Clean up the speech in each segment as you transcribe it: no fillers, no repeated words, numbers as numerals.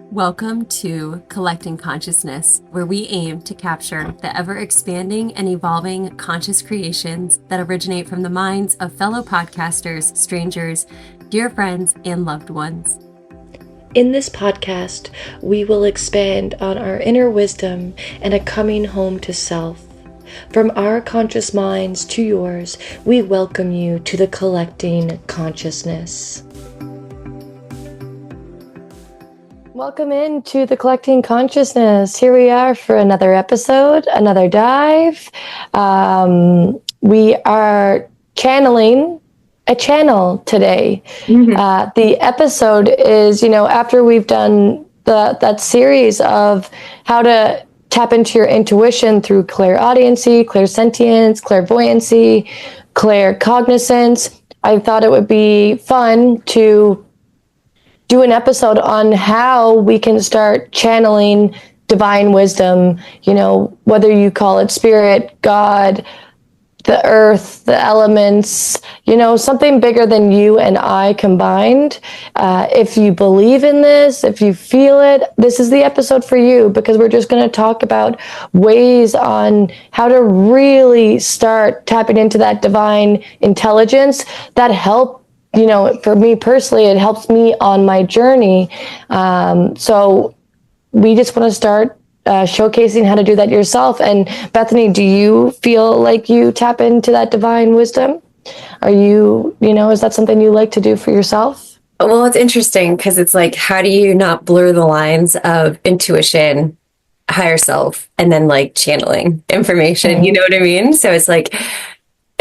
Welcome to Collecting Consciousness, where we aim to capture the ever-expanding and evolving conscious creations that originate from the minds of fellow podcasters, strangers, dear friends, and loved ones. In this podcast, we will expand on our inner wisdom and a coming home to self. From our conscious minds to yours, we welcome you to the Collecting Consciousness. Welcome into the Collecting Consciousness. Here we are for another episode, another dive. We are channeling a channel today. The episode is, after we've done that series of how to tap into your intuition through clairaudiency, clairsentience, clairvoyancy, claircognizance, I thought it would be fun to do an episode on how we can start channeling divine wisdom, whether you call it spirit, God, the earth, the elements, something bigger than you and I combined. If you believe in this, if you feel it, this is the episode for you, because we're just going to talk about ways on how to really start tapping into that divine intelligence that help. For me personally, it helps me on my journey. So we just want to start showcasing how to do that yourself. And Bethany, do you feel like you tap into that divine wisdom? Are you, is that something you like to do for yourself? Well, it's interesting because it's like, how do you not blur the lines of intuition, higher self, and then like channeling information? Mm-hmm. You know what I mean? So it's like,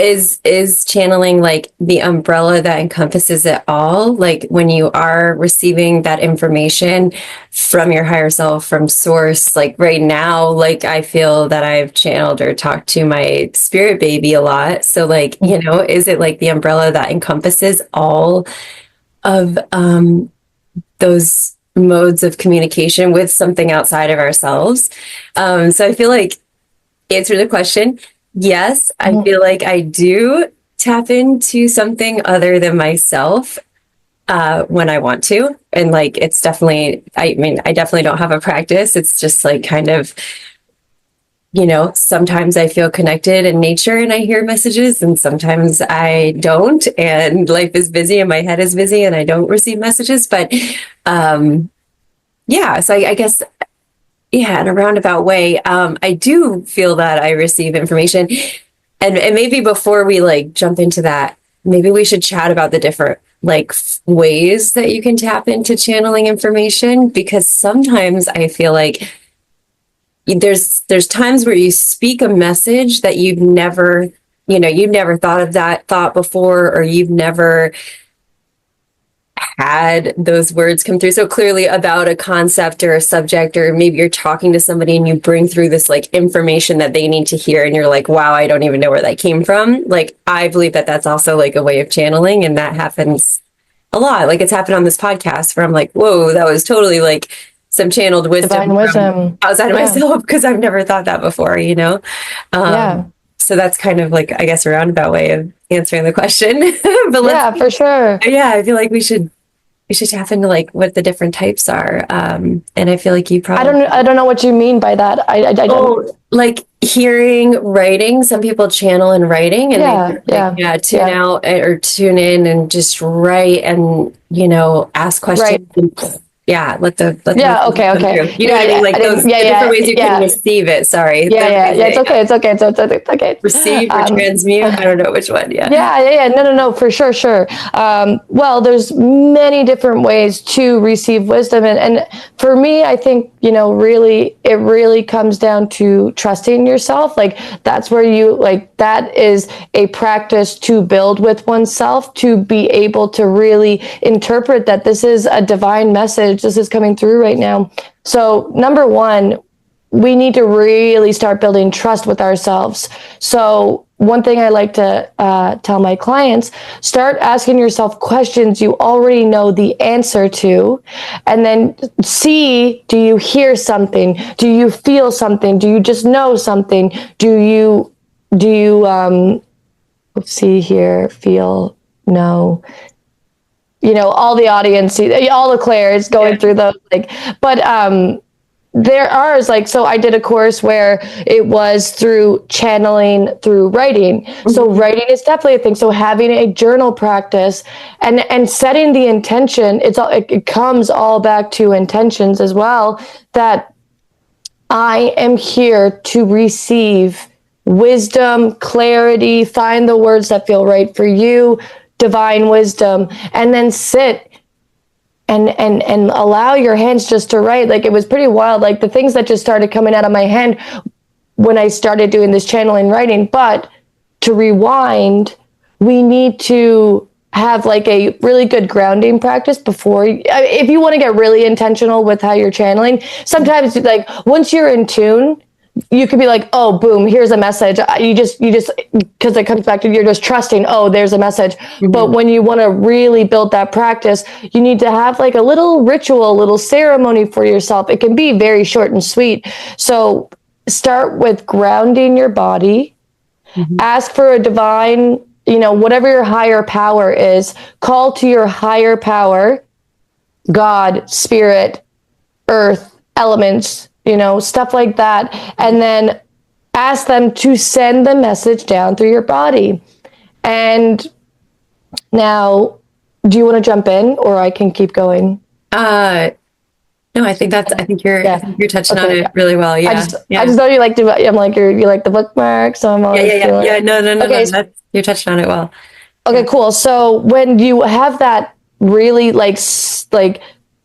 is channeling like the umbrella that encompasses it all? Like when you are receiving that information from your higher self, from source, like right now, like I feel that I've channeled or talked to my spirit baby a lot. So like, is it like the umbrella that encompasses all of those modes of communication with something outside of ourselves? So I feel like, answer the question, yes, I feel like I do tap into something other than myself when I want to. And like, it's definitely, I definitely don't have a practice. It's just like kind of, sometimes I feel connected in nature and I hear messages, and sometimes I don't. And life is busy and my head is busy and I don't receive messages. But so I guess, yeah, in a roundabout way, I do feel that I receive information. And maybe before we like jump into that, maybe we should chat about the different like ways that you can tap into channeling information, because sometimes I feel like there's times where you speak a message that you've never thought of that thought before, or you've never had those words come through so clearly about a concept or a subject, or maybe you're talking to somebody and you bring through this like information that they need to hear, and you're like, wow, I don't even know where that came from. Like, I believe that that's also like a way of channeling, and that happens a lot. Like, it's happened on this podcast where I'm like, whoa, that was totally like some channeled wisdom from outside of myself, because I've never thought that before, So that's kind of like, I guess, a roundabout way of answering the question. But for sure. Yeah, I feel like we should tap into like what the different types are. And I feel like you probably I don't know what you mean by that. I don't like hearing, writing. Some people channel in writing, and tune out or tune in and just write and ask questions. Right. Let the okay. You know what I mean? Like those different ways you can receive it. Sorry. It's okay. Receive or transmute. I don't know which one. Yeah. No, for sure. Well, there's many different ways to receive wisdom, and for me, I think it really comes down to trusting yourself. Like that's where that is a practice to build with oneself, to be able to really interpret that this is a divine message. This is coming through right now. So number one, we need to really start building trust with ourselves. So one thing I like to tell my clients, start asking yourself questions you already know the answer to, and then see, do you hear something? Do you feel something? Do you just know something? Do you see, hear, feel, know? all the audience, all the Claires going through those, like, but there are like, so I did a course where it was through channeling through writing. So writing is definitely a thing. So having a journal practice and setting the intention, it comes all back to intentions as well, that I am here to receive wisdom, clarity, find the words that feel right for you, divine wisdom, and then sit and allow your hands just to write. Like, it was pretty wild, like the things that just started coming out of my hand when I started doing this channeling writing. But to rewind, we need to have like a really good grounding practice before, if you want to get really intentional with how you're channeling. Sometimes, like, once you're in tune, you could be like, oh, boom, here's a message. You just, because it comes back to, you're just trusting, oh, there's a message. But when you want to really build that practice, you need to have like a little ritual, a little ceremony for yourself. It can be very short and sweet. So start with grounding your body, ask for a divine, whatever your higher power is, call to your higher power, God, spirit, earth, elements, stuff like that. And then ask them to send the message down through your body. And now, do you want to jump in, or I can keep going? No, I think you're touching on it really well. I Yeah. just know you like to, I'm like, you like the bookmark. So I'm always feeling. Yeah. No. Okay. You're touching on it well. Okay, cool. So when you have that really like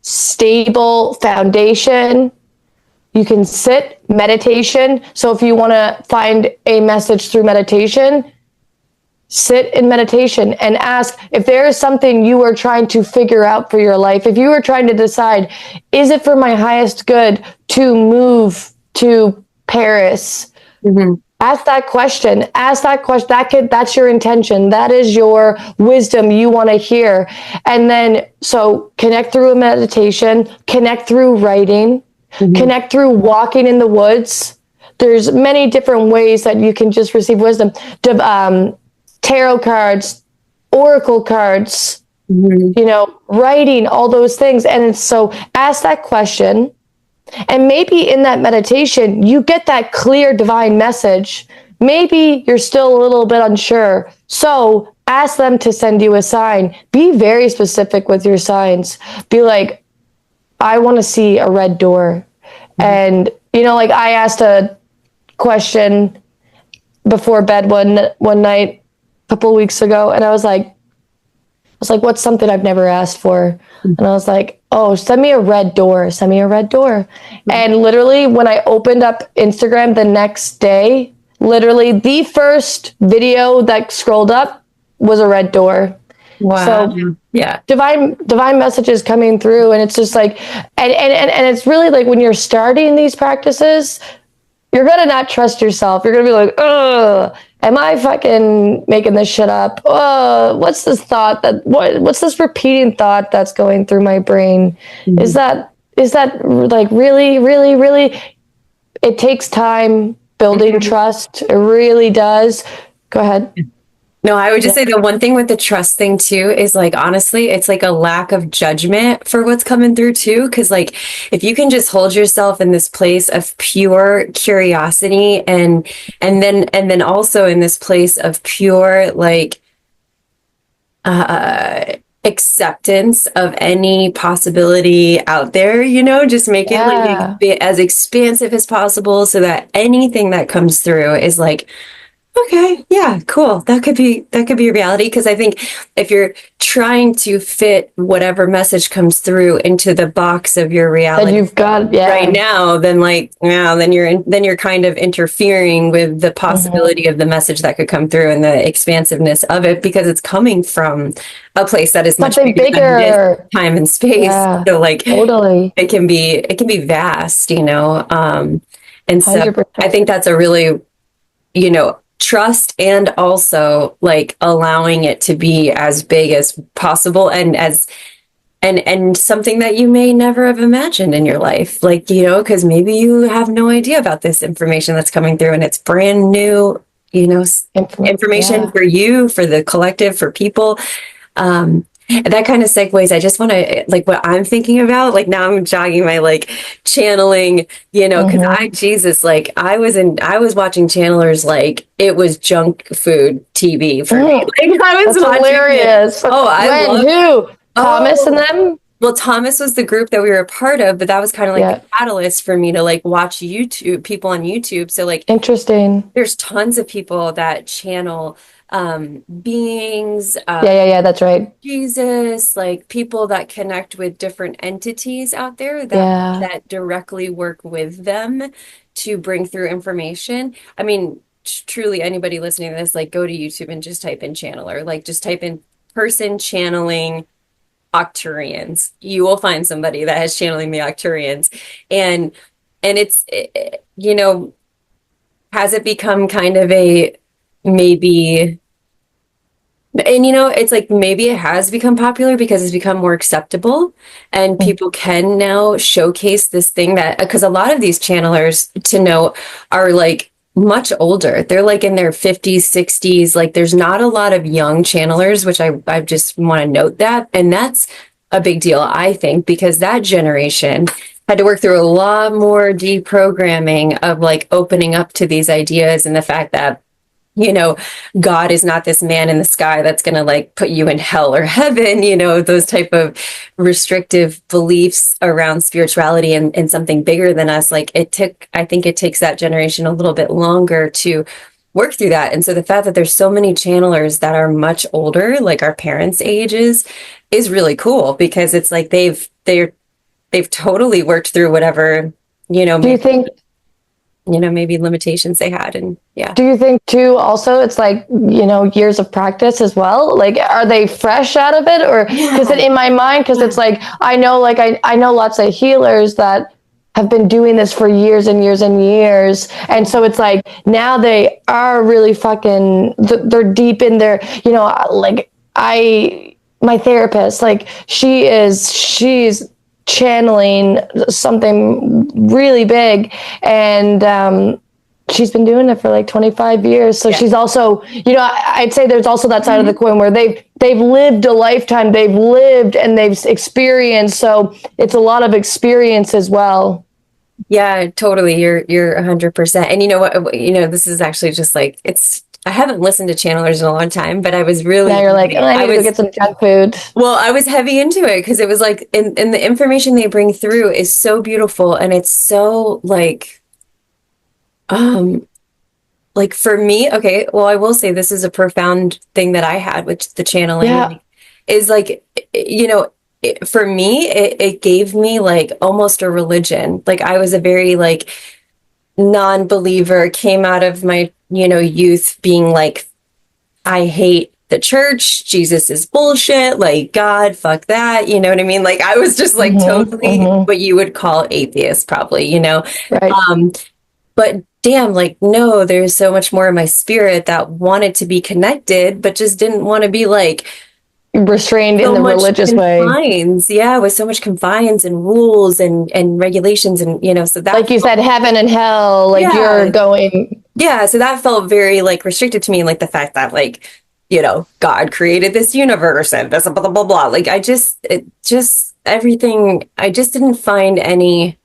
stable foundation, you can sit meditation. So if you want to find a message through meditation, sit in meditation and ask if there is something you are trying to figure out for your life. If you are trying to decide, is it for my highest good to move to Paris? Ask that question. That's your intention. That is your wisdom you want to hear. And then, so connect through a meditation, connect through writing, connect through walking in the woods. There's many different ways that you can just receive wisdom. Tarot cards, oracle cards, writing, all those things. And so ask that question. And maybe in that meditation, you get that clear divine message. Maybe you're still a little bit unsure. So ask them to send you a sign. Be very specific with your signs. Be like, I want to see a red door. And, like I asked a question before bed one night a couple of weeks ago, and I was like, what's something I've never asked for? And I was like, oh, send me a red door. Send me a red door. And literally, when I opened up Instagram the next day, literally the first video that scrolled up was a red door. Wow. So yeah, divine messages coming through. And it's just like, and it's really like, when you're starting these practices, you're going to not trust yourself. You're going to be like, oh, am I fucking making this shit up? Oh, what's this thought what's this repeating thought that's going through my brain? Is that like really, really, really? It takes time building trust. It really does. Go ahead. No, I would just say the one thing with the trust thing too is, like, honestly, it's like a lack of judgment for what's coming through too. Cause like, if you can just hold yourself in this place of pure curiosity and then also in this place of pure, like, acceptance of any possibility out there, just make it like be as expansive as possible so that anything that comes through is like, okay, yeah, cool. That could be a reality. Because I think if you're trying to fit whatever message comes through into the box of your reality that you've got right now, then then you're kind of interfering with the possibility of the message that could come through and the expansiveness of it, because it's coming from a place that is much bigger than this time and space. Yeah, so like, totally, it can be vast, and so 100%. I think that's a really, trust, and also like allowing it to be as big as possible and something that you may never have imagined in your life, like, because maybe you have no idea about this information that's coming through and it's brand new, information for you, for the collective, for people. That kind of segues. I just want to like what I'm thinking about. Like now I'm jogging my like channeling, because Mm-hmm. Jesus, like I was watching channelers like it was junk food TV for me. Mm, Like I was that's watching it. hilarious. Oh, I When? love. Who? Thomas and Oh, them? well, Thomas was the group that we were a part of, but that was kind of like the Yeah. catalyst for me to like watch YouTube, people on YouTube. So like Interesting. there's tons of people that channel beings, Yeah, yeah, yeah. That's right. Jesus, like people that connect with different entities out there Yeah. that directly work with them to bring through information. I mean, truly anybody listening to this, like go to YouTube and just type in channeler, like just type in person channeling Octurians. You will find somebody that has channeling the Octurians. And it's has it become kind of a maybe, and it's like maybe it has become popular because it's become more acceptable and Mm. people can now showcase this thing that, because a lot of these channelers to know are like much older. They're like in their 50s, 60s. Like there's not a lot of young channelers, which I just want to note that. And that's a big deal, I think, because that generation had to work through a lot more deprogramming of like opening up to these ideas and the fact that you know, God is not this man in the sky that's going to like put you in hell or heaven, those type of restrictive beliefs around spirituality and something bigger than us. Like I think it takes that generation a little bit longer to work through that. And so the fact that there's so many channelers that are much older, like our parents' ages, is really cool because it's like they've totally worked through whatever, Do you maybe, think maybe limitations they had. And yeah. Do you think too also it's like, years of practice as well? Like are they fresh out of it or because Yeah. in my mind because it's like I know like I know lots of healers that have been doing this for years and years and years. And so it's like now they are really fucking they're deep in their, like I my therapist, like she's channeling something really big and she's been doing it for like 25 years. So Yeah. she's also, I'd say there's also that side of the coin where they've lived a lifetime, they've lived and they've experienced. So it's a lot of experience as well. Yeah, totally. You're 100%. And you know what, this is actually just like I haven't listened to channelers in a long time, but I was Now really you're like, oh, I I need to go was get some junk food. well, I was heavy into it because it was like and the information they bring through is so beautiful and it's so um like for me, okay, well, I will say this is a profound thing that I had with the channeling, Yeah. like, is like, for me, it gave me like almost a religion. Like I was a very like non-believer, came out of my, youth being like, I hate the church, Jesus is bullshit, like God, fuck that, you know what I mean? Like I was just like Mm-hmm, totally mm-hmm. what you would call atheist, probably. Right. Um, but damn, like, no, there's so much more in my spirit that wanted to be connected, but just didn't want to be like Restrained in so the much religious way. confines. Yeah, with so much confines and rules and regulations. And, so that Like you said, heaven and hell, like you're yeah. going. Yeah. So that felt very like restricted to me. Like the fact that like, God created this universe and this blah, blah, blah, blah. Like it just everything, I just didn't find any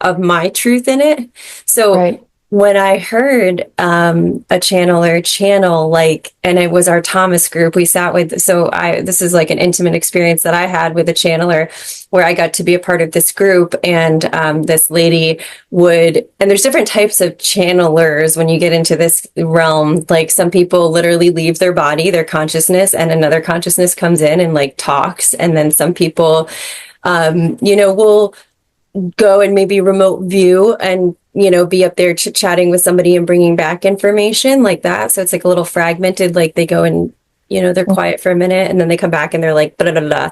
of my truth in it. So Right. when I heard a channeler channel like, and it was our Thomas group, we sat with, this is like an intimate experience that I had with a channeler where I got to be a part of this group and this lady and there's different types of channelers when you get into this realm. Like some people literally leave their body, their consciousness, and another consciousness comes in and like talks. And then some people, will go and maybe remote view and be up there chit-chatting with somebody and bringing back information like that. So it's like a little fragmented, like they go and they're quiet for a minute and then they come back and they're like blah, blah, blah.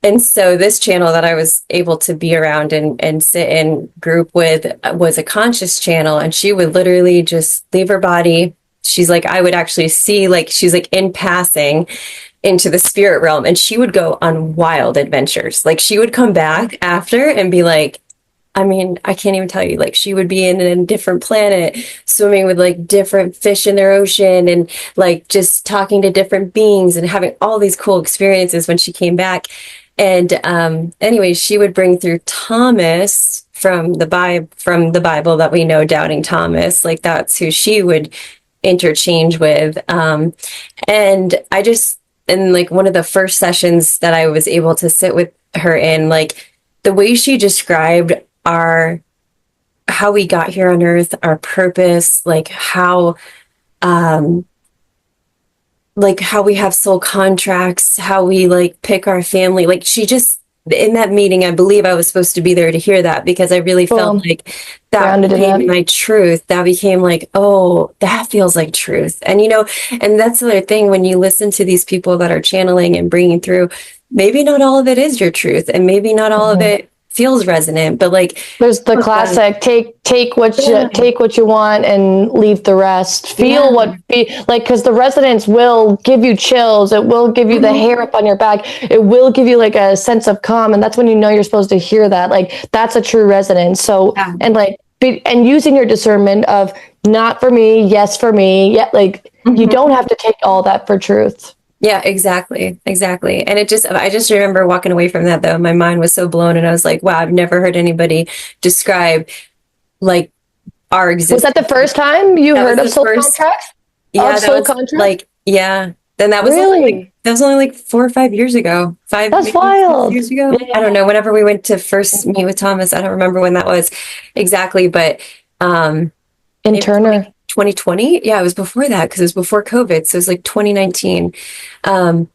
And so this channel that I was able to be around and sit in group with was a conscious channel, and she would literally just leave her body. She's like, I would actually see, like, she's like in passing into the spirit realm, and she would go on wild adventures. Like she would come back after and be like, I mean, I can't even tell you, like she would be in a different planet, swimming with like different fish in their ocean and like just talking to different beings and having all these cool experiences when she came back. And anyway, she would bring through Thomas from the Bible that we know, doubting Thomas. Like that's who she would interchange with. And I just in like one of the first sessions that I was able to sit with her in, like the way she described our how we got here on earth, our purpose, like how we have soul contracts, how we like pick our family. Like she just in that meeting, I believe I was supposed to be there to hear that because I really felt Cool. like that Grounded in became that. my truth. That became like, oh, that feels like truth. And and that's the other thing when you listen to these people that are channeling and bringing through, maybe not all of it is your truth, and maybe not all of Mhm. it feels resonant, but like, There's the classic yeah, take what you want and leave the rest. Feel yeah, what be like, because the resonance will give you chills. It will give you the mhm, hair up on your back. It will give you like a sense of calm, and that's when you know you're supposed to hear that. Like that's a true resonance. So yeah, and like and using your discernment of not for me, yes for me. Yeah, like you mhm. don't have to take all that for truth. Yeah, exactly. Exactly. And I just remember walking away from that though. My mind was so blown and I was like, wow, I've never heard anybody describe like our Was that the existence. first time you That was heard of the soul first, contracts? yeah, Of that soul was contracts? like, yeah. Then Really? that was only like 4 or 5 years ago, That's maybe 6 wild. years ago. I Yeah. don't know. Whenever we went to first meet with Thomas, I don't remember when that was exactly, but um, In maybe Turner. 2020. Yeah, it was before that because it was before COVID. So it was like 2019. Um,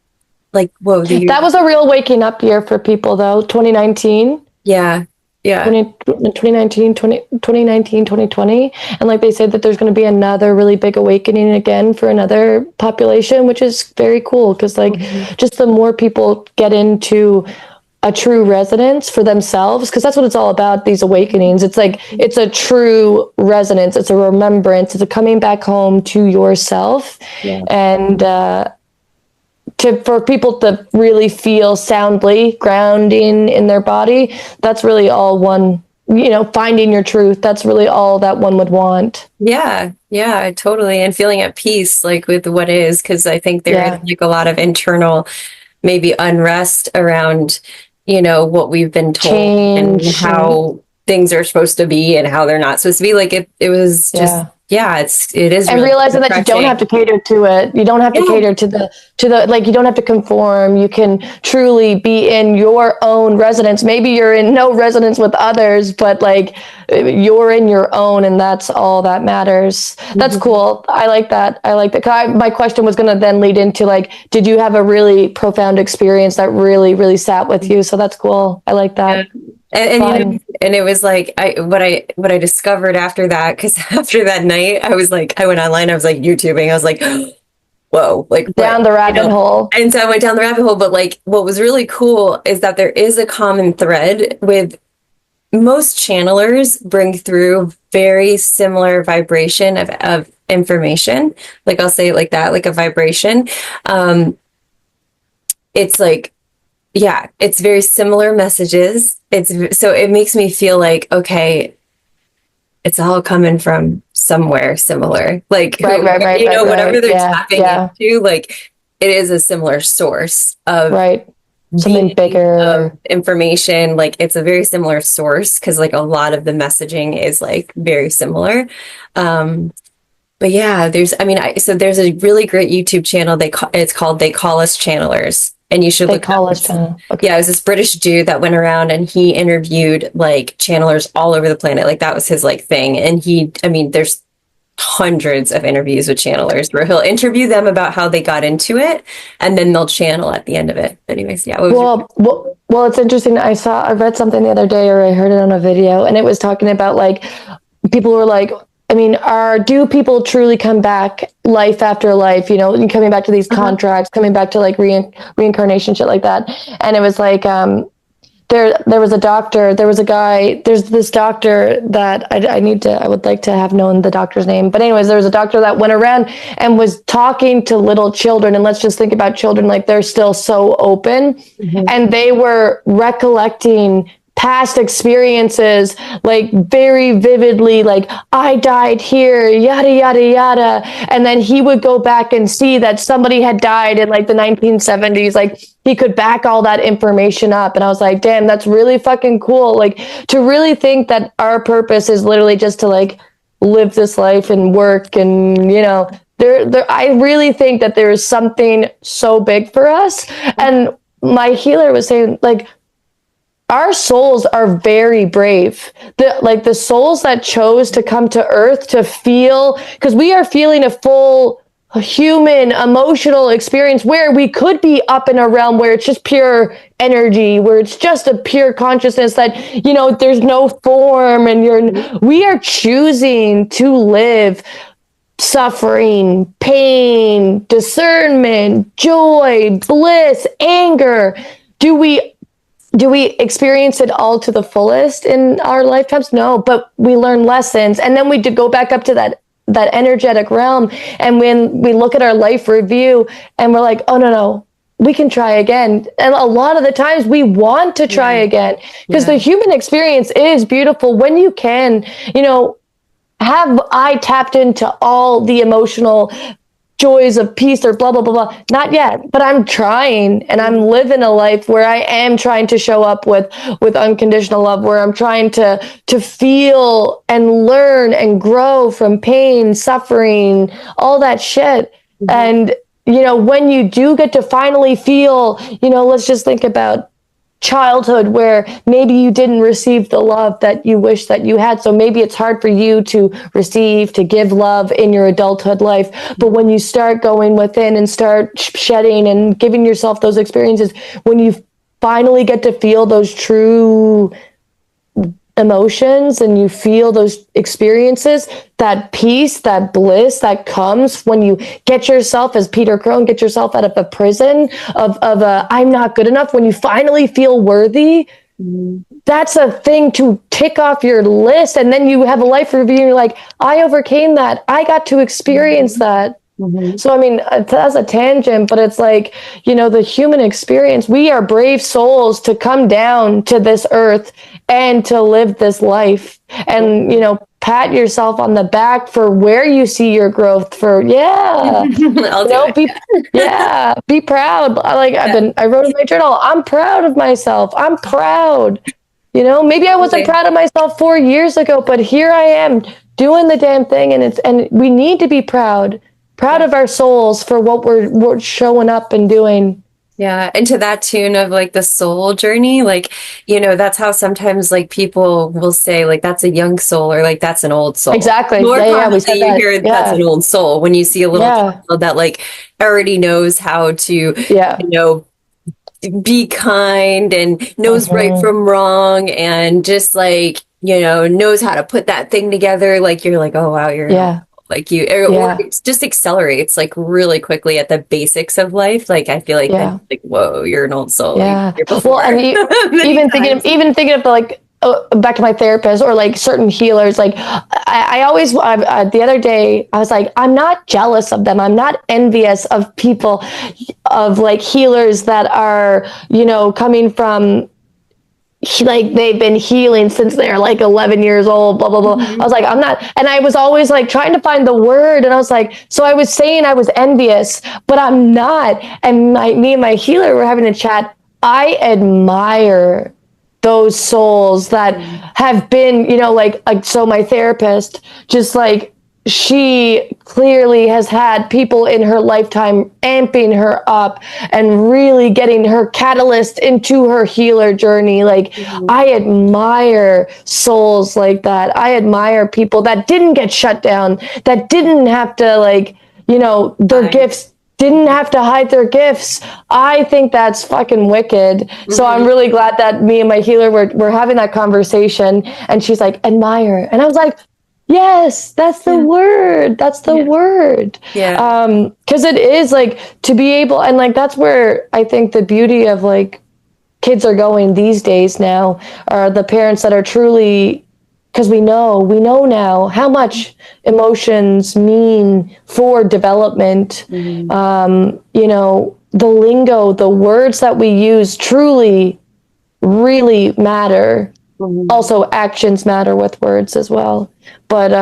like, whoa, the year. That was a real waking up year for people, though. 2019, Yeah, yeah. 2019, 2019, 2020. And like they said that there's going to be another really big awakening again for another population, which is very cool because like Mhm. just the more people get into a true resonance for themselves, because that's what it's all about, these awakenings. It's like it's a true resonance, it's a remembrance, it's a coming back home to yourself. Yeah. And for people to really feel soundly grounding in their body, that's really all one, finding your truth, that's really all that one would want. Yeah, yeah, totally. And feeling at peace, like with what is, because I think there is Yeah. like a lot of internal, maybe unrest around, what we've been told and Change and how things are supposed to be and how they're not supposed to be. Like it was just, yeah. yeah, it is And really realizing that you don't have refreshing. to cater to it, you don't have to Yeah. cater to the like, you don't have to conform, you can truly be in your own resonance. Maybe you're in no resonance with others, but like you're in your own, and that's all that matters. That's Mhm. cool. I like that. I like that. 'Cause my question was going to then lead into like, did you have a really profound experience that really really sat with you? So that's cool. I like Yeah. that. And Fun. and it was like what I discovered after that, because after that night, I was like, I went online, I was like YouTubing, I was like, whoa, like what, Down the rabbit hole. And so I went down the rabbit hole. But like, what was really cool is that there is a common thread with most channelers bring through very similar vibration of information. Like I'll say it like that, like a vibration. Um, it's like, yeah, it's very similar messages. It's so it makes me feel like, okay, it's all coming from somewhere similar. Like Right, right, right, right, whatever right. they're Yeah, tapping yeah. into, like it is a similar source of Right. Something being, of bigger. information. Like it's a very similar source because like a lot of the messaging is like very similar. Um, but yeah, so there's a really great YouTube channel. It's called They Call Us Channelers, and you should They look it up. call us channel. Okay. Yeah, it was this British dude that went around and he interviewed like channelers all over the planet. Like that was his like thing. And there's hundreds of interviews with channelers where he'll interview them about how they got into it, and then they'll channel at the end of it. Anyways, yeah, Well, it's interesting. I read something the other day, or I heard it on a video, and it was talking about like people were like, I mean, do people truly come back life after life? And coming back to these uh-huh. contracts, coming back to like reincarnation, shit like that. And it was like, there was a doctor, there was a guy, there's this doctor that I would like to have known the doctor's name. But anyways, there was a doctor that went around and was talking to little children. And let's just think about children, like they're still so open. Mhm. And they were recollecting past experiences, like very vividly, like I died here, yada, yada, yada. And then he would go back and see that somebody had died in like the 1970s. Like he could back all that information up. And I was like, damn, that's really fucking cool. Like to really think that our purpose is literally just to like live this life and work and, you know, I really think that there is something so big for us. And my healer was saying, like, our souls are very brave. The souls that chose to come to earth to feel, because we are feeling a full human emotional experience where we could be up in a realm where it's just pure energy, where it's just a pure consciousness that, you know, there's no form, and we are choosing to live suffering, pain, discernment, joy, bliss, anger. Do we experience it all to the fullest in our lifetimes? No, but we learn lessons, and then we do go back up to that energetic realm. And when we look at our life review and we're like, oh no, we can try again. And a lot of the times we want to try again, because the human experience is beautiful when you can, you know, have I tapped into all the emotional joys of peace or blah, blah, blah, blah. Not yet, but I'm trying, and I'm living a life where I am trying to show up with unconditional love, where I'm trying to feel and learn and grow from pain, suffering, all that shit. And, you know, when you do get to finally feel, you know, let's just think about childhood where maybe you didn't receive the love that you wish that you had. So maybe it's hard for you to receive, to give love in your adulthood life. But when you start going within and start shedding and giving yourself those experiences, when you finally get to feel those true emotions and you feel those experiences, that peace, that bliss that comes when you get yourself, as Peter Crone, get yourself out of a prison of a I'm not good enough, when you finally feel worthy, that's a thing to tick off your list. And then you have a life review and you're like, I overcame that. I got to experience that. So, I mean, that's a tangent, but it's like, you know, the human experience, we are brave souls to come down to this earth and to live this life, and, you know, pat yourself on the back for where you see your growth, for, I'll do it. be proud. I wrote in my journal, I'm proud of myself. I'm proud. You know, maybe I wasn't proud of myself 4 years ago, but here I am doing the damn thing. And we need to be proud of our souls for what we're showing up and doing. Yeah. And to that tune of like the soul journey, like, you know, that's how sometimes like people will say like, that's a young soul, or like, that's an old soul. Exactly. More We said you that. hear that's an old soul when you see a little child that like already knows how to, you know, be kind and knows right from wrong, and just like, you know, knows how to put that thing together. Like you're like, oh wow, you're like you, or it just accelerates like really quickly at the basics of life. Like I feel like then, like, whoa, you're an old soul. Yeah. Well, and even thinking of like, back to my therapist or like certain healers, like I always, the other day I was like, I'm not jealous of them. I'm not envious of people, of like healers that are, you know, coming from, like they've been healing since they're like 11 years old, blah, blah, blah. I was like, I'm not. And I was always like trying to find the word. And I was like, so I was saying I was envious, but I'm not. And me and my healer were having a chat. I admire those souls that have been, you know, like, so my therapist, just like, she clearly has had people in her lifetime amping her up and really getting her catalyst into her healer journey. Like, I admire souls like that. I admire people that didn't get shut down, that didn't have to, like, you know, their gifts didn't have to hide their gifts. I think that's fucking wicked. So I'm really glad that me and my healer were having that conversation, and she's like, admire. And I was like, yes, that's the word. That's the word. Yeah. Because it is like to be able, and like that's where I think the beauty of like kids are going these days now, are the parents that are truly, because we know now how much emotions mean for development. You know, the lingo, the words that we use truly really matter. Mhm. Also, actions matter with words as well. But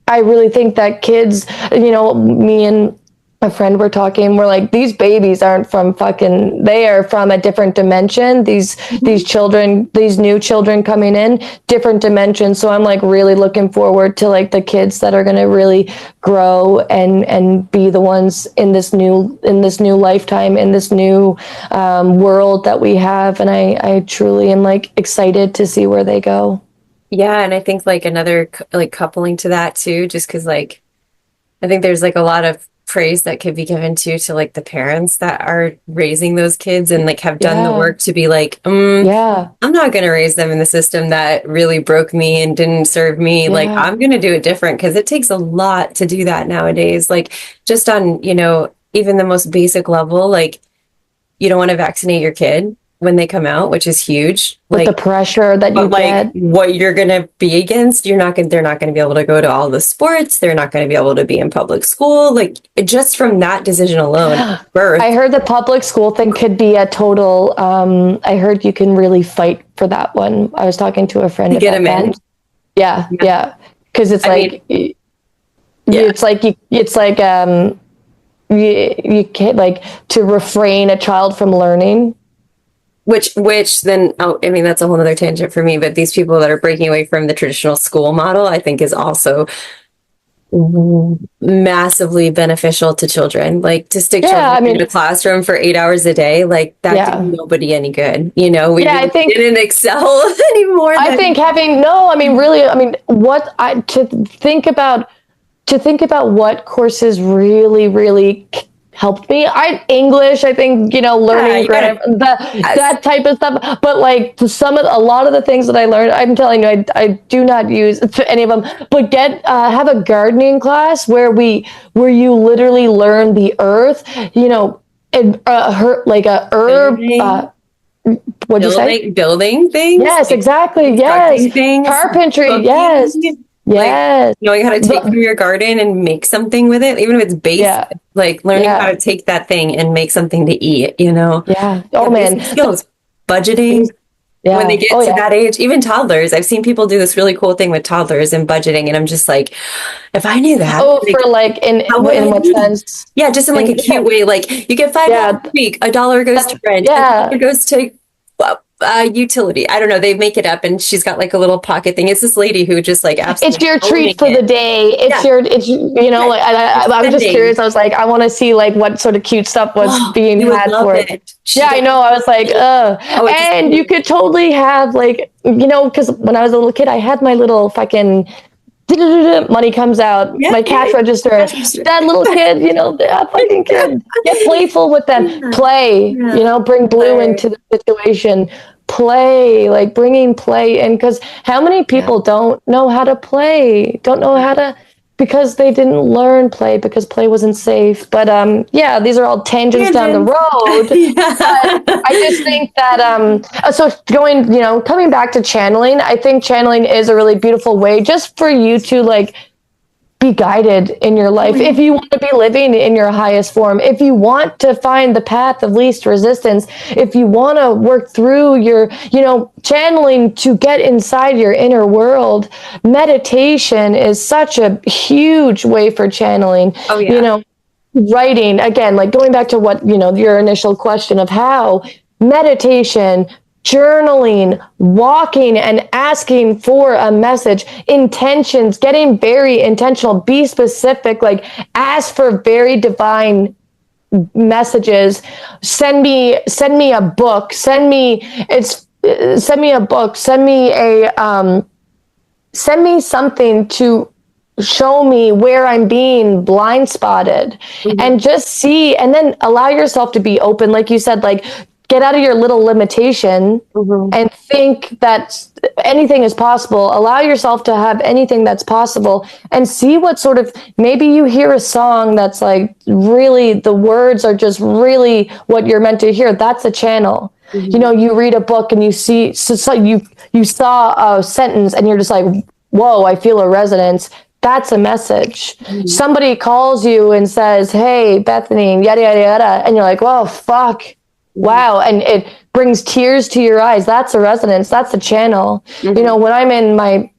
I really think that kids, me and a friend were talking, we're like, these babies aren't from fucking, they are from a different dimension. These children, these new children coming in, different dimensions. So I'm like really looking forward to like the kids that are going to really grow and be the ones in this new lifetime, in this new world that we have. And I truly am like excited to see where they go. Yeah, and I think like another like coupling to that too, just because like I think there's like a lot of praise that could be given to like the parents that are raising those kids and like have done the Yeah. work to be like, Yeah. I'm not going to raise them in the system that really broke me and didn't serve me. Like Yeah. I'm going to do it different because it takes a lot to do that nowadays. Like just on, even the most basic level, like you don't want to vaccinate your kid when they come out, which is huge. With the Like pressure that you but like get. what you're gonna be against, they're not gonna be able to go to all the sports, they're not gonna be able to be in public school. Like just from that decision alone, I birth, heard the public school thing could be a total. I heard you can really fight for that one. I was talking to a friend to get about them in. that. Yeah, Yeah. yeah. Because it's I mean, like, yeah. it's like you can't like to refrain a child from learning. Which then, oh, I mean, that's a whole other tangent for me, but these people that are breaking away from the traditional school model, I think is also massively beneficial to children. Like to stick Yeah, children I in mean, a classroom for 8 hours a day, like that did yeah, nobody any good. We yeah. really didn't excel anymore I than think having no. I mean, really. I mean, what I to think about what courses really helped me. English, I think, yeah, learning you gotta grammar, yes. that type of stuff. But like a lot of the things that I learned, I'm telling you, I do not use any of them. But have a gardening class where you literally learn the earth, and like a herb. Building, What'd you say? building things, Yes, like exactly. Yes, constructing things, carpentry. Yes, cooking, like yes. knowing how to take The, from your garden and make something with it, even if it's basic, yeah, like learning how yeah. to take that thing and make something to eat. Yeah. Yeah, Oh man. basic skills, budgeting. When they Yeah. get Oh to yeah. that age, even toddlers, I've seen people do this really cool thing with toddlers and budgeting, and I'm just like, if I knew that, Oh, like, for like how would in I what do that? sense? Yeah, just in like In a cute way. Like you get $5 yeah. a week, $1 goes to rent, $1 Yeah. goes to utility. I don't know. They make it up, and she's got like a little pocket thing. It's this lady who just like It's absolutely your treat owning for the it. day. Yeah, yeah. Like You're I was just curious. spending. I was like, I want to see like what sort of cute stuff was Oh, being you would had love for it. it. Yeah, She I does. know. I was like, Oh, it's just and you could totally have like, because when I was a little kid, I had my little fucking money comes out, yeah, my yeah. cash register. Cash register. That little kid, that fucking kid. Get playful with them. Yeah, Play, yeah. bring Blue Like, into the situation. Play, like bringing play in. Because how many yeah. people don't know how to play? Don't know how to, because they didn't learn play because play wasn't safe. But yeah, these are all tangents down the Tangents. road. But I just Yeah. think that so coming back to channeling, I think channeling is a really beautiful way just for you to like be guided in your life. If you want to be living in your highest form, if you want to find the path of least resistance, if you want to work through your, channeling to get inside your inner world, meditation is such a huge way for channeling. Oh, You yeah. know, writing again, like going back to what your initial question of how meditation, journaling, walking and asking for a message, intentions, getting very intentional, be specific, like ask for very divine messages. Send me a book, send me a book, send me something to show me where I'm being blind spotted, Mhm. and just see, and then allow yourself to be open. Like you said, like get out of your little limitation Mhm. and think that anything is possible. Allow yourself to have anything that's possible and see what sort of, maybe you hear a song that's like really, the words are just really what you're meant to hear. That's a channel. Mhm. You read a book and you see, so you saw a sentence and you're just like, whoa, I feel a resonance. That's a message. Mhm. Somebody calls you and says, hey, Bethany, yada, yada, yada. And you're like, whoa, fuck. Mhm. Wow. And brings tears to your eyes. That's a resonance. That's a channel. Mm-hmm. When I'm in my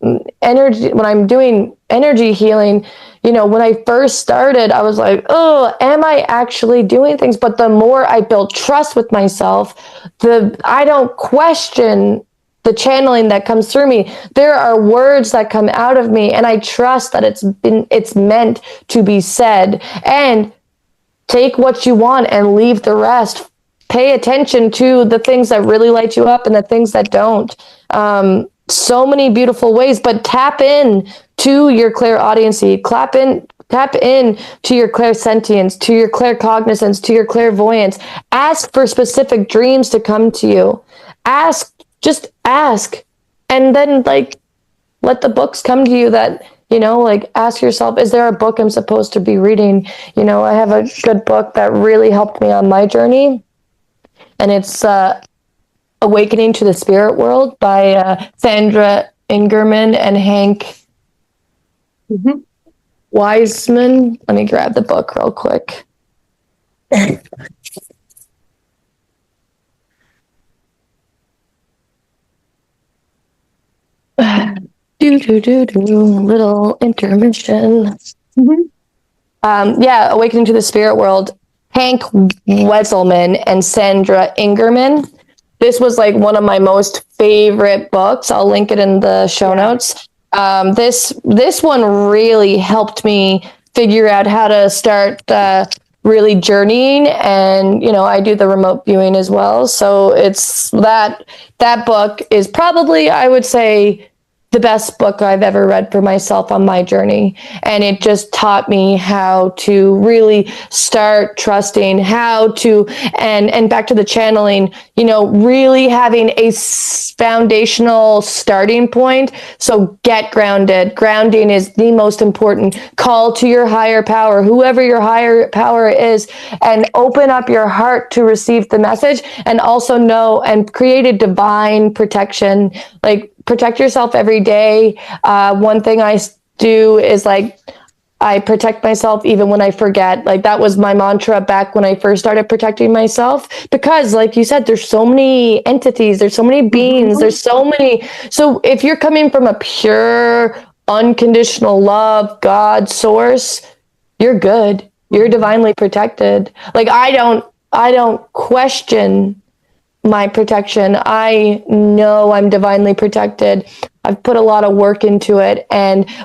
energy, when I'm doing energy healing, when I first started, I was like, oh, am I actually doing things? But the more I build trust with myself, I don't question the channeling that comes through me. There are words that come out of me, and I trust that it's meant to be said. And take what you want and leave the rest. Pay attention to the things that really light you up and the things that don't. So many beautiful ways, but tap in to your clairaudiency. Tap in to your clairsentience, to your claircognizance, to your clairvoyance. Ask for specific dreams to come to you. Just ask. And then let the books come to you that, ask yourself, is there a book I'm supposed to be reading? I have a good book that really helped me on my journey, and it's Awakening to the Spirit World by Sandra Ingerman and Hank Wiseman. Let me grab the book real quick. Little intermission. Awakening to the Spirit World. Hank Wesselman and Sandra Ingerman. This was one of my most favorite books. I'll link it in the show notes. This one really helped me figure out how to start really journeying, and I do the remote viewing as well. So it's that book is probably, I would say, the best book I've ever read for myself on my journey. And it just taught me how to really start trusting, and back to the channeling, really having a foundational starting point. So get grounded. Grounding is the most important. Call to your higher power, whoever your higher power is, and open up your heart to receive the message, and also know and create a divine protection. Protect yourself every day. One thing I do is I protect myself even when I forget. That was my mantra back when I first started protecting myself, because like you said, there's so many entities, there's so many beings, so if you're coming from a pure, unconditional love, God source, you're good. You're divinely protected. I don't question my protection. I know I'm divinely protected. I've put a lot of work into it,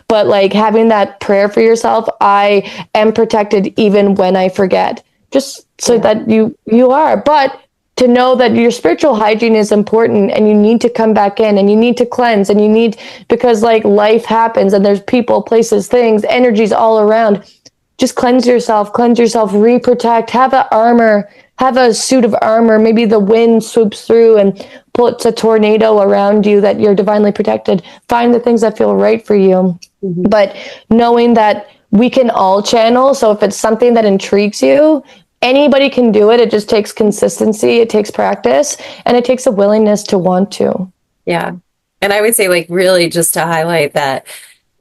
but having that prayer for yourself, I am protected even when I forget, just so that you are. But to know that your spiritual hygiene is important, and you need to come back in, and you need to cleanse, and because life happens, and there's people, places, things, energies all around. Just cleanse yourself, re-protect, have a suit of armor. Maybe the wind swoops through and puts a tornado around you, that you're divinely protected. Find the things that feel right for you. But knowing that we can all channel. So if it's something that intrigues you, anybody can do it. It just takes consistency. It takes practice, and it takes a willingness to want to. Yeah. And I would say really just to highlight that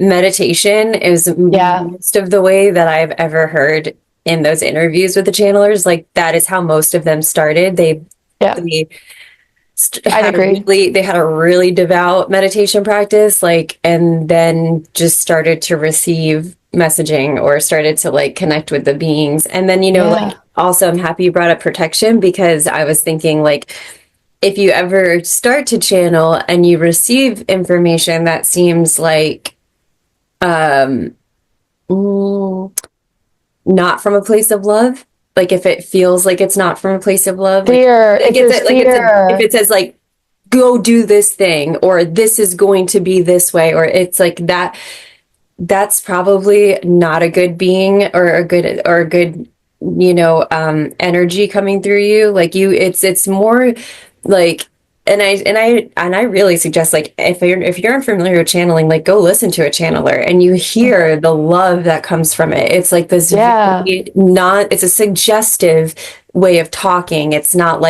meditation is most of the way that I've ever heard in those interviews with the channelers. That is how most of them started. They had a really devout meditation practice, and then just started to receive messaging, or started to connect with the beings. And then, also I'm happy you brought up protection, because I was thinking if you ever start to channel and you receive information that seems not from a place of love, if it feels like it's not from a place of love, fear, if it says go do this thing, or this is going to be this way, or it's that, that's probably not a good being, or a good energy coming through you. It's more and I really suggest, if you're unfamiliar with channeling, go listen to a channeler, and you hear the love that comes from it. It's this it's a suggestive way of talking. It's not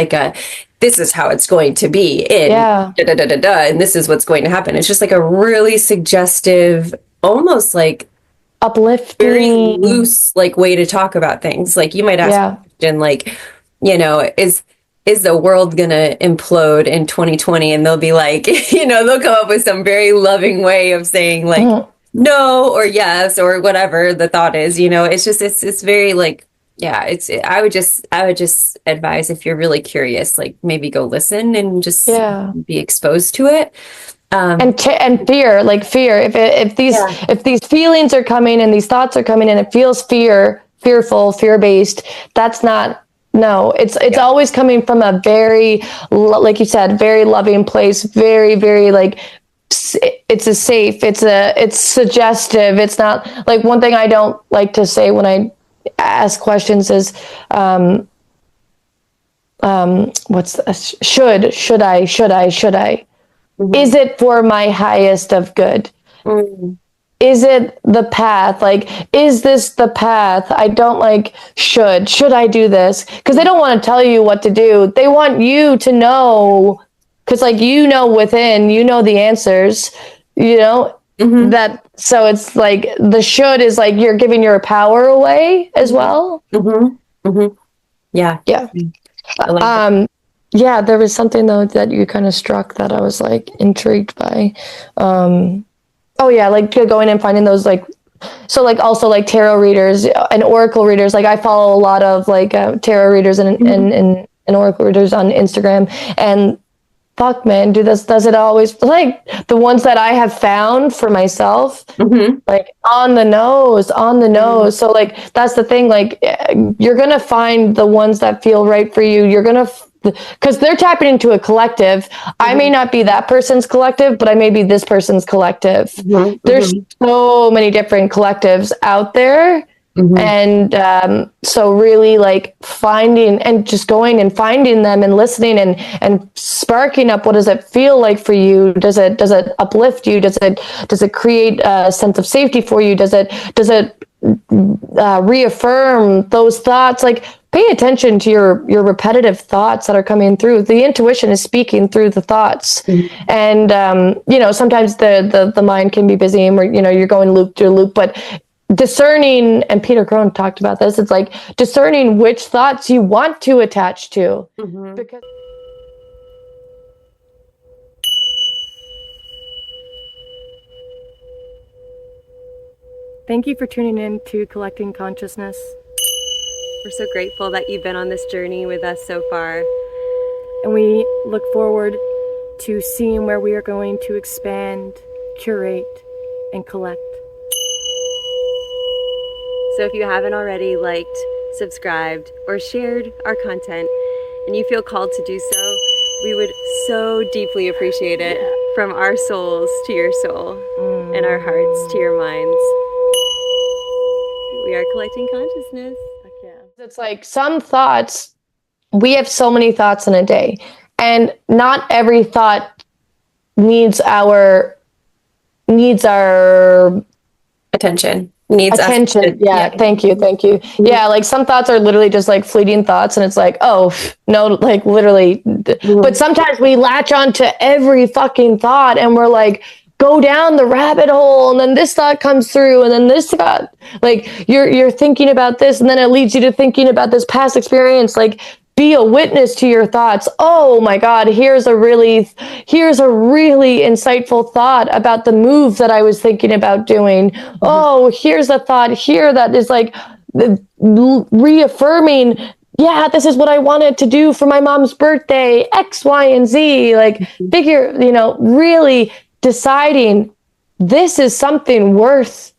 this is how it's going to be and this is what's going to happen. It's just a really suggestive, almost uplifting, very loose way to talk about things. You might ask a question is is the world gonna implode in 2020? And they'll be like, they'll come up with some very loving way of saying like Mhm. no or yes or whatever the thought is. It's just it's very like, yeah, I would just advise, if you're really curious, like maybe go listen and just Yeah. be exposed to it. And fear, like fear. Yeah. If these feelings are coming and these thoughts are coming and it feels fearful, fear based, that's not. No, it's always coming from a very, like you said, very loving place. Very, very like it's a safe. It's suggestive. It's not like, one thing I don't like to say when I ask questions is, should I? Mhm. Is it for my highest of good? Mm. Is it the path? Like, is this the path? I don't like should I do this? Because they don't want to tell you what to do. They want you to know, because like, within, the answers, Mhm. that. So it's like the should is like you're giving your power away as Mhm. well. Mhm. Mhm. Yeah. Yeah. I like that. Yeah, there was something though that you kind of struck that I was like intrigued by. Oh yeah, like going and finding those like, so like also like tarot readers and oracle readers. Like I follow a lot of like tarot readers Mhm. and oracle readers on Instagram. And fuck, man, does it always, like the ones that I have found for myself, Mhm. like on the Mhm. nose. So like that's the thing, like you're gonna find the ones that feel right for you. You're gonna, because they're tapping into a collective. I may Mhm. not be that person's collective, but I may be this person's collective. Mhm. There's Mhm. so many different collectives out there. Mhm. And so really like finding and just going and finding them and listening and sparking up, what does it feel like for you? Does it uplift you? Does it create a sense of safety for you? Does it reaffirm those thoughts? Like, pay attention to your repetitive thoughts that are coming through. The intuition is speaking through the thoughts. Mhm. And sometimes the mind can be busy and you're going loop to loop, but discerning, and Peter Crone talked about this, it's like discerning which thoughts you want to attach to. Mhm. Because thank you for tuning in to Collecting Consciousness. We're so grateful that you've been on this journey with us so far. And we look forward to seeing where we are going to expand, curate, and collect. So if you haven't already liked, subscribed, or shared our content, and you feel called to do so, we would so deeply appreciate it. From our souls to your soul, and our hearts to your minds. We are collecting consciousness. It's like some thoughts, we have so many thoughts in a day, and not every thought needs our Attention. Needs us. attention. Yeah, Yeah. thank you. Yeah, like some thoughts are literally just like fleeting thoughts, and it's like, oh no, like literally. But Mhm. sometimes we latch on to every fucking thought, and we're like, go down the rabbit hole, and then this thought comes through, and then this thought, like you're thinking about this, and then it leads you to thinking about this past experience. Like, be a witness to your thoughts. Oh my God, here's a really insightful thought about the move that I was thinking about doing. Oh, here's a thought here that is like reaffirming, yeah, this is what I wanted to do for my mom's birthday, X, Y, and Z. Like, really deciding this is something worth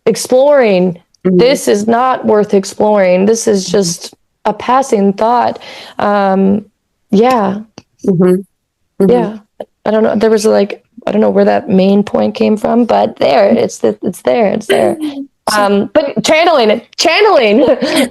exploring. Mhm. This is not worth exploring. This is just a passing thought. Yeah. Mhm. Mhm. Yeah. I don't know. There was like, I don't know where that main point came from, but it's there. But channeling,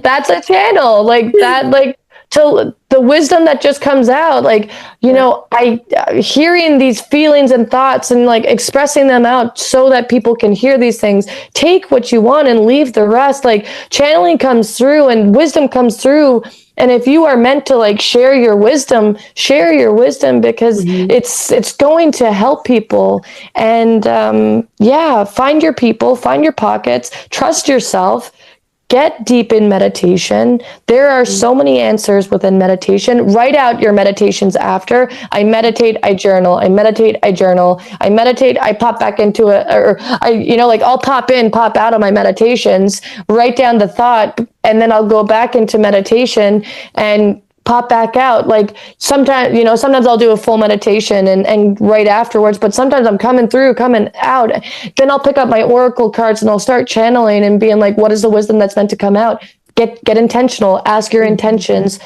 that's a channel like that, like to the wisdom that just comes out, like, Yeah. I hearing these feelings and thoughts and like expressing them out so that people can hear these things. Take what you want and leave the rest. Like, channeling comes through and wisdom comes through. And if you are meant to like share your wisdom because Mhm. it's going to help people. And yeah, find your people, find your pockets, trust yourself, get deep in meditation. There are so many answers within meditation. Write out your meditations after. I meditate, I journal. I meditate, I journal. I meditate, I pop back into it, or I'll pop in, pop out of my meditations, write down the thought, and then I'll go back into meditation and pop back out. Like sometimes I'll do a full meditation and right afterwards, but sometimes I'm coming out. Then I'll pick up my oracle cards and I'll start channeling and being like, what is the wisdom that's meant to come out? Get intentional, ask your intentions,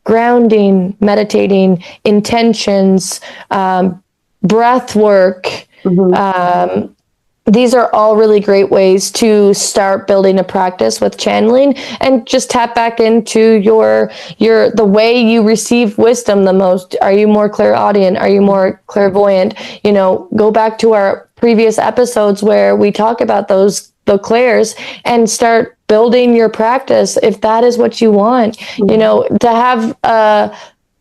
grounding, meditating, intentions, breath work. Mm-hmm. These are all really great ways to start building a practice with channeling, and just tap back into the way you receive wisdom the most. Are you more clairaudient? Are you more clairvoyant? Go back to our previous episodes where we talk about the clairs, and start building your practice if that is what you want. Mm-hmm.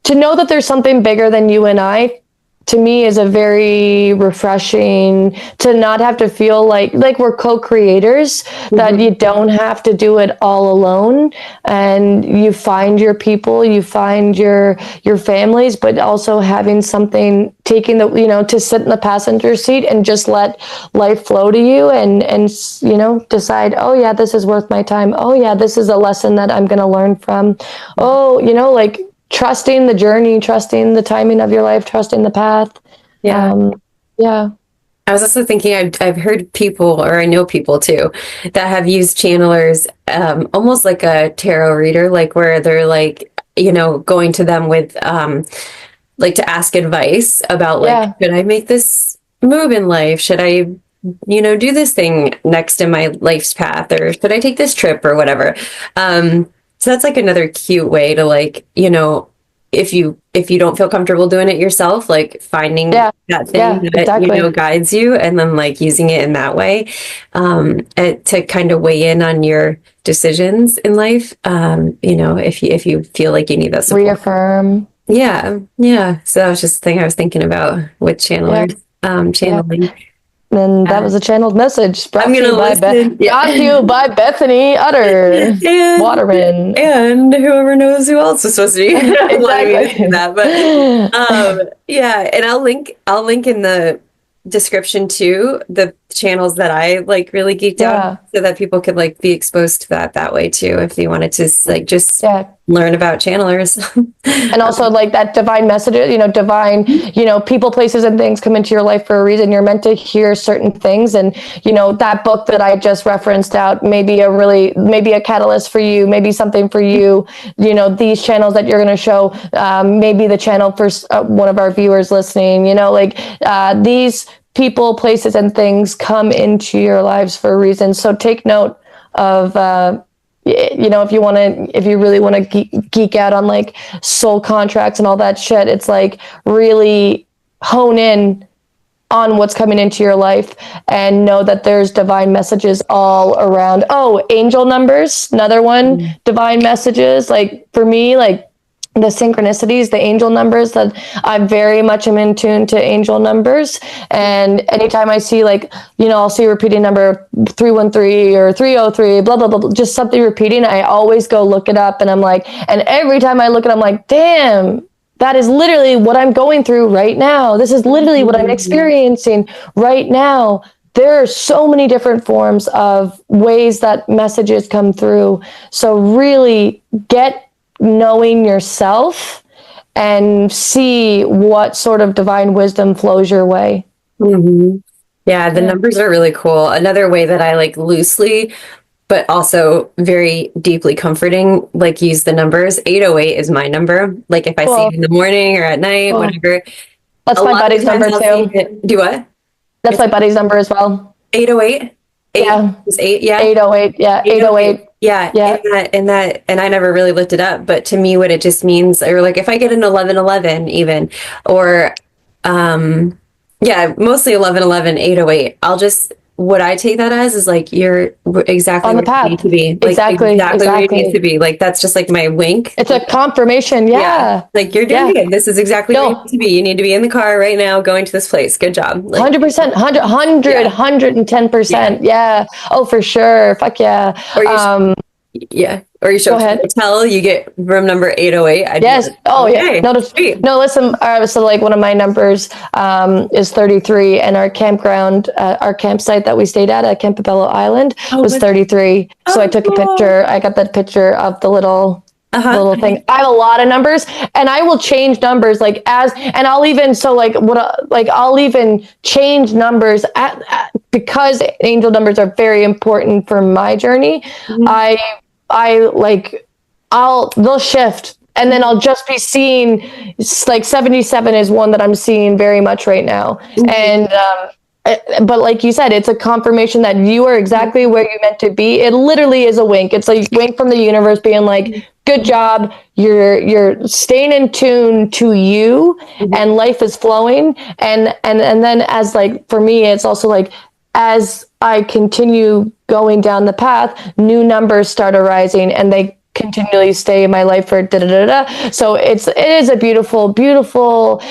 To know that there's something bigger than you and I, to me, is a very refreshing, to not have to feel like we're co-creators, that you don't have to do it all alone, and you find your people, you find your families, but also having something, taking to sit in the passenger seat and just let life flow to you, and decide, oh yeah, this is worth my time. Oh yeah, this is a lesson that I'm going to learn from. Oh, trusting the journey, trusting the timing of your life, trusting the path. Yeah. Yeah. I was also thinking, I've heard people, or I know people too, that have used channelers, almost like a tarot reader, like where they're like, going to them with, like to ask advice about should I make this move in life? Should I, do this thing next in my life's path, or should I take this trip or whatever? So that's like another cute way to if you don't feel comfortable doing it yourself, like finding that thing that, exactly. Guides you, and then like using it in that way, to kind of weigh in on your decisions in life. If you feel like you need that support. Reaffirm. Yeah. Yeah. So that was just the thing I was thinking about with channelers, channeling. Yeah. And that was a channeled message brought to you by Bethany Waterman. And whoever knows who else is supposed to be wanting me to do that. But and I'll link in the description too the channels that I like really geeked out, so that people could like be exposed to that way too, if you wanted to like just learn about channelers. And also like that divine message, divine, people, places, and things come into your life for a reason. You're meant to hear certain things, and that book that I just referenced out maybe a catalyst for you, maybe something for you. These channels that you're going to show, maybe the channel for one of our viewers listening. These people, places, and things come into your lives for a reason. So take note of, if you really want to geek out on like soul contracts and all that shit, it's like really hone in on what's coming into your life and know that there's divine messages all around. Oh, angel numbers, another one, divine messages. Like for me, like the synchronicities, the angel numbers, that I very much am in tune to angel numbers. And anytime I see I'll see a repeating number 313 or 303, blah, blah, blah, blah, just something repeating, I always go look it up. And I'm like, and every time I look at it, I'm like, damn, that is literally what I'm going through right now. This is literally what I'm experiencing right now. There are so many different forms of ways that messages come through. So really get knowing yourself and see what sort of divine wisdom flows your way. Mm-hmm. Yeah, the numbers are really cool. Another way that I like loosely, but also very deeply comforting, like use the numbers. 808 is my number. Like if I see it in the morning or at night, whatever. That's my buddy's number too. Do what? That's my buddy's number as well. 808? Yeah. It's 8, yeah? 808, yeah. 808. Yeah. And I never really looked it up, but to me what it just means, or like if I get an 1111 even, or mostly 1111, 808, what I take that as is like you're exactly on the where path. You need to be. Like, exactly where you need to be. Like that's just like my wink. It's a confirmation. Yeah. Like you're doing good. This is exactly where you need to be. You need to be in the car right now going to this place. Good job. Like, 100%, 110%. Yeah. Oh, for sure. Fuck yeah. Or Yeah. Or you show Go up to ahead. the hotel, you get room number 808. I'd be Yes. like, Oh, yeah. okay, No, sweet. no. Listen. So, like, one of my numbers is 33, and our campground, our campsite that we stayed at Campobello Island, Oh, was 33. So I oh, took a cool. picture. I got that picture of the Uh-huh. little thing. I have a lot of numbers, and I will change numbers like and I'll even I'll even change numbers because angel numbers are very important for my journey. Mhm. I like they'll shift, and then I'll just be seeing like 77 is one that I'm seeing very much right now. Mhm. And but like you said, it's a confirmation that you are exactly where you're meant to be. It literally is a wink. It's a wink from the universe being like, good job. You're staying in tune to you, Mhm. and life is flowing. And then, as like for me, it's also like, as I continue going down the path, new numbers start arising, and they continually stay in my life for da da da da. So it is a beautiful, beautiful.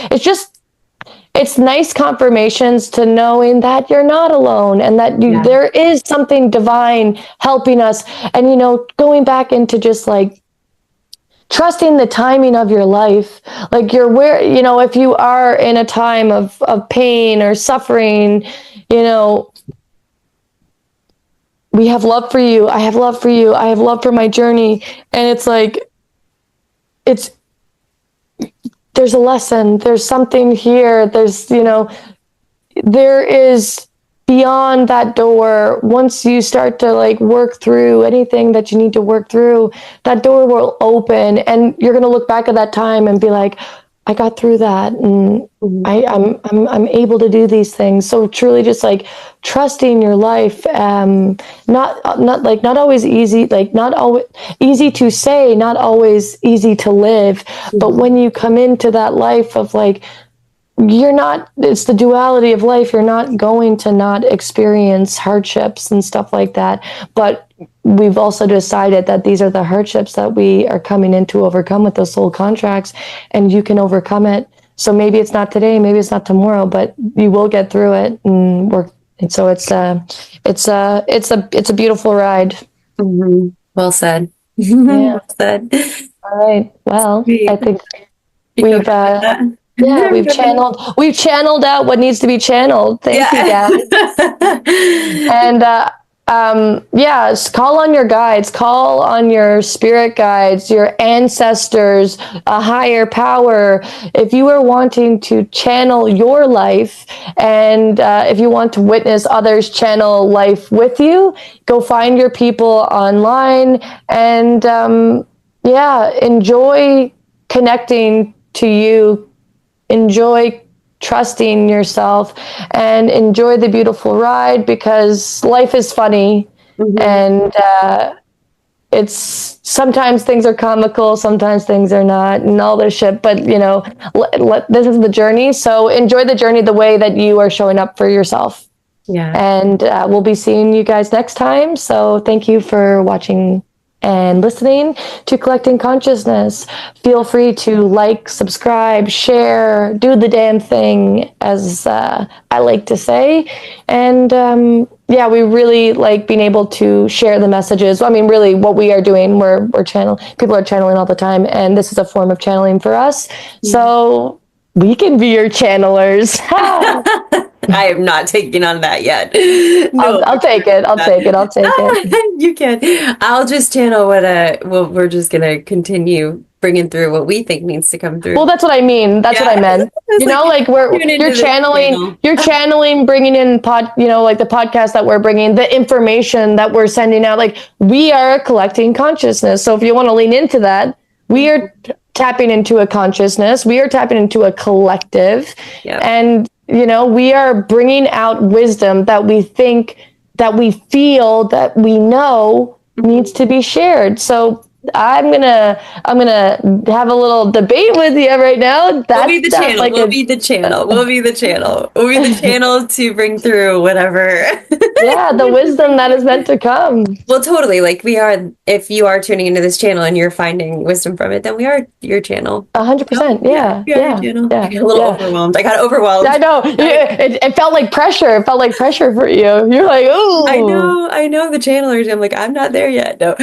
It's nice confirmations to knowing that you're not alone, and that Yeah. there is something divine helping us. And going back into just like trusting the timing of your life, like you're where, if you are in a time of pain or suffering, you know we have love for you. I have love for you. I have love for my journey. And it's like, it's, there's a lesson. There's something here. There is beyond that door. Once you start to like work through anything that you need to work through, that door will open, and you're going to look back at that time and be like, I got through that, and Mhm. I'm able to do these things. So truly, just like trusting your life, not always easy, like not always easy to say, not always easy to live. But Mhm. when you come into that life of like, you're not, it's the duality of life. You're not going to not experience hardships and stuff like that. But we've also decided that these are the hardships that we are coming in to overcome with those soul contracts, and you can overcome it. So maybe it's not today, maybe it's not tomorrow, but you will get through it and work. And so it's a beautiful ride. Mhm. Well said. Yeah. Well said. All right. Well, I Sweet. think You we've covered that. yeah, We covered that. we've channeled out what needs to be channeled. Thank you, Yeah. guys. And yeah, call on your guides, call on your spirit guides, your ancestors, a higher power. If you are wanting to channel your life, and if you want to witness others channel life with you, go find your people online, and yeah, enjoy connecting to you, enjoy trusting yourself, and enjoy the beautiful ride, because life is funny. Mhm. And it's sometimes things are comical, sometimes things are not, and all this shit. But this is the journey, so enjoy the journey the way that you are showing up for yourself. Yeah. And we'll be seeing you guys next time. So thank you for watching and listening to Collecting Consciousness. Feel free to like, subscribe, share, do the damn thing, as I like to say. And yeah, we really like being able to share the messages. I mean, really, what we are doing, we're channeling. People are channeling all the time, and this is a form of channeling for us. So we can be your channelers. I am not taking on that yet. I'll, No, I'll take it. I'll take it. I'll take it. you can. I'll just channel well, we're just gonna continue bringing through what we think needs to come Well, through. that's what I mean. That's what I Yeah. meant. It's like Like we're tune into this channel. you're channeling, bringing in like the podcast that we're bringing, the information that we're sending out. Like, we are collecting consciousness. So if you want to lean into that, we are tapping into a consciousness. We are tapping into a collective, Yeah. and we are bringing out wisdom that we think, that we feel, that we know needs to be shared. So I'm gonna have a little debate with you right now. We'll be the That's not channel. like We'll be the channel. We'll be the channel. We'll be the channel to bring through whatever. yeah, the wisdom that is meant to come. Well, totally. Like we are, if you are tuning into this channel and you're finding wisdom from it, then we are your channel. No, 100%. yeah, Yeah, we are your yeah, channel. I yeah, got a little yeah. overwhelmed. I got overwhelmed. I know. It felt like pressure. It felt like pressure for you. You're like, ooh. I know the channelers. I'm like, I'm not there yet. No,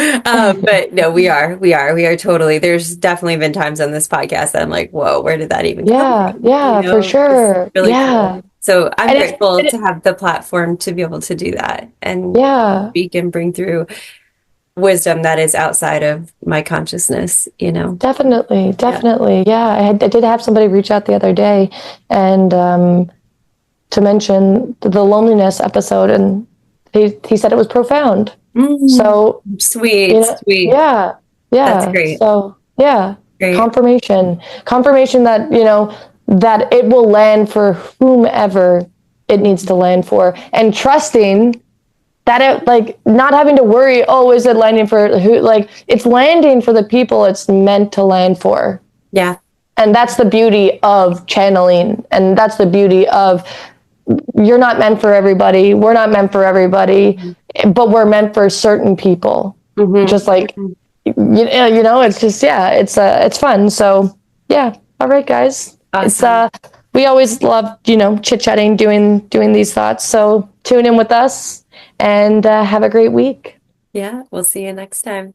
but no, we are totally. There's definitely been times on this podcast that I'm like, whoa, where did that even come Yeah, from? yeah, for It's sure. really Yeah. cool. So I'm And grateful to have the platform to be able to do that and yeah, speak and bring through wisdom that is outside of my consciousness, definitely, Yeah. definitely. Yeah, I did have somebody reach out the other day and to mention the loneliness episode, and he said it was profound. Mm, So, sweet, sweet. yeah, That's yeah. great. So, yeah, Great. confirmation that, that it will land for whomever it needs to land for, and trusting that it, like, not having to worry, oh, is it landing for who? Like, it's landing for the people it's meant to land for. Yeah. And that's the beauty of channeling. And that's the beauty of, you're not meant for everybody. We're not meant for everybody, but we're meant for certain people. Mm-hmm. Just like, it's just, yeah, it's fun. So yeah. All right, guys. Awesome. We always love, chit chatting, doing these thoughts. So tune in with us and have a great week. Yeah. We'll see you next time.